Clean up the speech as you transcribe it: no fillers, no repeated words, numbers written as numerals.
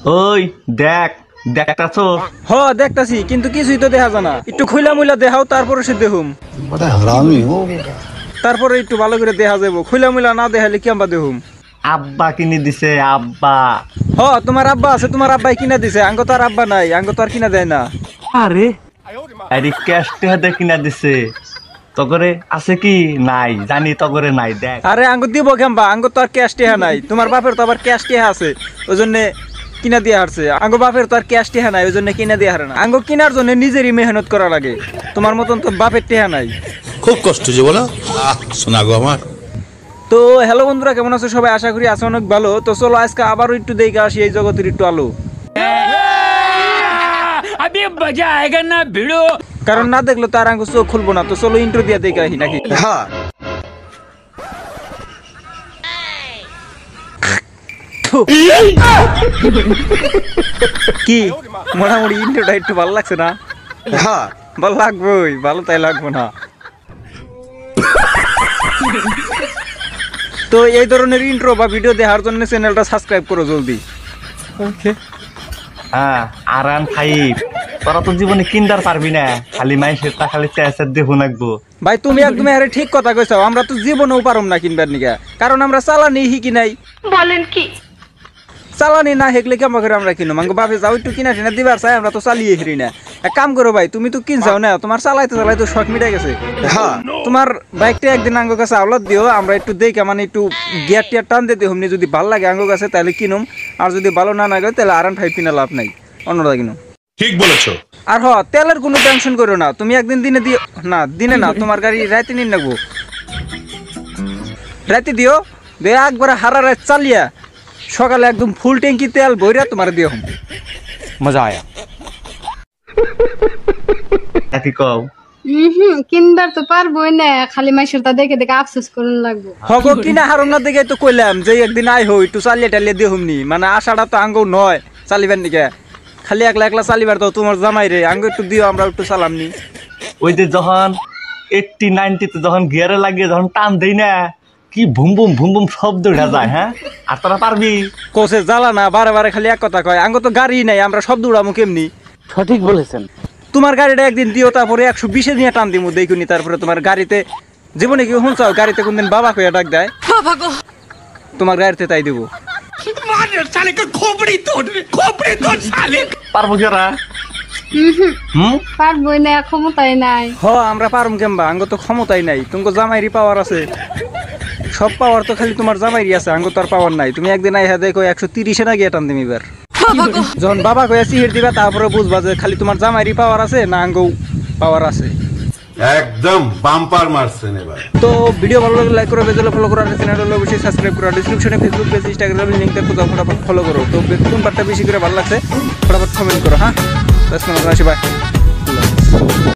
ওই দেখ দেখতাছো? হ দেখতাছি, কিন্তু কিছুই তো দেখা জানা। একটু খুইলা মুইলা দেখাও, তারপরে সে দেখুম। তারপরে একটু ভালো করে দেখা যাবো। খুইলা মুইলা না দেখালে কি আমরা দেখুম? আব্বা কিনে দিছে আব্বা। হ তোমার আব্বা আছে, তোমার আব্বাই কিনা দিছে। আঙ্গ তো আর আব্বা নাই, আঙ্গ তো আর কিনা দেয় না। আরে আরে ক্যাশ টেহাতে কিনা দিছে। তগরে আছে কি? নাই জানি, তগরে নাই। দেখ আরে আঙ্গ দিব কেমবা? আঙ্গ তো আর ক্যাশ টেহা নাই। তোমার বাপের তো আবার ক্যাশ টেহা আছে, ওই জন্য কিনা দিয়ে হারছে। আঙ্গ বাপের তো আর ক্যাশ টেহা নাই, ওই জন্য কিনা দিয়ে হারে না। আঙ্গ কিনার জন্য নিজেরই মেহনত করা লাগে। তোমার মতন তো বাপের টেহা নাই। খুব কষ্ট যে বলো শোনা গো আমার। তো হ্যালো বন্ধুরা, কেমন আছো সবাই? আশা করি আছো অনেক ভালো। তো চলো আজকে আবারও একটু দেখে আসি এই জগতের একটু আলো। কারণ না দেখলো তার আঙ্গ চোখ খুলবো না। তো চলো ইন্ট্রো দিয়ে দেখে আসি নাকি? হ্যাঁ কি মোটামুটি ইন্ট্রোটা একটু ভালো লাগছে না? হ্যাঁ ভালো লাগবোই, ভালো তাই লাগবো না? তো এই ধরনের ইন্ট্রো বা ভিডিও দেখার জন্য চ্যানেলটা সাবস্ক্রাইব করো জলদি। ওকে। হ্যাঁ আরান খাইব। তোরা তো জীবনে কিনতে পারবি না, খালি মাইসের তা খালি চেষ্টার দেখো নাকবো। ভাই তুমি একদম আরে ঠিক কথা কইছো। আমরা তো জীবনেও পারম না কিনবার নিকা, কারণ আমরা চালানি শিখি নাই। বলেন কি? চালানি না হেকলে কেমন করে আমরা কিনো? মাঙ্গো বাপে যাও একটু কিনা টিনা দিবার চাই, আমরা তো চালিয়ে হেরি না। এক কাম করো ভাই, তুমি তো কিনছাও না, তোমার চালাইতে চালাইতে শখ মিটাই গেছে। হ্যাঁ তোমার বাইকটা একদিন আঙ্গো কাছে আওলাদ দিও, আমরা একটু দেখে মানে একটু গিয়ার টিয়ার টান দিতে হমনি। যদি ভালো লাগে আঙ্গো কাছে তাহলে কিনুম, আর যদি ভালো না লাগে তাহলে R15 কিনা লাভ নাই, অন্যটা কিনুম। ঠিক বলেছো। আর তেলের কোনো টেনশন করো না, তুমি একদিন দিনে দিও না। দিনে না, তোমার গাড়ি রাতে নিন নেবো। রাতে দিও, দিয়ে একবার হারা রাত চালিয়া সকালে একদম ফুল ট্যাঙ্কি তেল ভইরা তোমার দিও। মজা আয়া নাকি কও? কিনবার তো পারবোই না, খালি মাইশের তা দেখে দেখে আফসোস করুন লাগবো। হগো কিনা হারুন না দেখে তো কইলাম যে একদিন আই হই একটু চালিয়ে টালিয়ে দিয়ে হুমনি। মানে আশাটা তো আঙ্গও নয় চালিবার নিকে, খালি একলা একলা চালিবার তো তোমার জামাই রে। আঙ্গ একটু দিও, আমরা একটু চালামনি। ওই যে যখন 80-90 যখন গিয়ারে লাগিয়ে যখন টান দেই না, কি ভুম ভুম ভুম ভুম শব্দ উঠা যায়। হ্যাঁ আর তোরা পারবি? কোসে জ্বালা না, বারে বারে খালি এক কথা কয়। আঙ্গ তো গাড়ি নাই, আমরা শব্দ উড়ামু কেমনি? সঠিক বলেছেন। তোমার গাড়িটা একদিন দিও, তারপরে 120 নিয়ে টান দিমু দেখুনি। তারপরে তোমার গাড়িতে জীবনে কি শুনছাও গাড়িতে কোনদিন বাবা কইয়া ডাক দেয়? তোমার গাড়িতে তাই দিব। পারবো কি ওরা? পারবোই না, ক্ষমতাই নাই। আমরা পারুম কেমবা? আঙ্গ তো ক্ষমতাই নাই। তোমার জামাইরি পাওয়ার আছে, সব পাওয়ার তো খালি তোমার জামাইরি আছে, আঙ্গ তো আর পাওয়ার নাই। তুমি একদিন আইহা দেখো 130 না গিয়ে টান দিম এবার। যখন বাবা কইয়া সিহির দিবা, তারপরে বুঝবা যে খালি তোমার জামাইরি পাওয়ার আছে না আঙ্গও পাওয়ার আছে। একদম বাম্পার মারছেন এবার। তো ভিডিও ভালো লাগলে লাইক করো, পেজে ফলো করো, আর চ্যানেলটা অবশ্যই সাবস্ক্রাইব করো। ডিসক্রিপশনে ফেসবুক পেজ, ইনস্টাগ্রাম লিংক দেখো, ফটাফট ফলো করো। তো কোন পার্টটা বেশি করে ভালো লাগছে ফটাফট কমেন্ট করো। হ্যাঁ, বাস, বাই।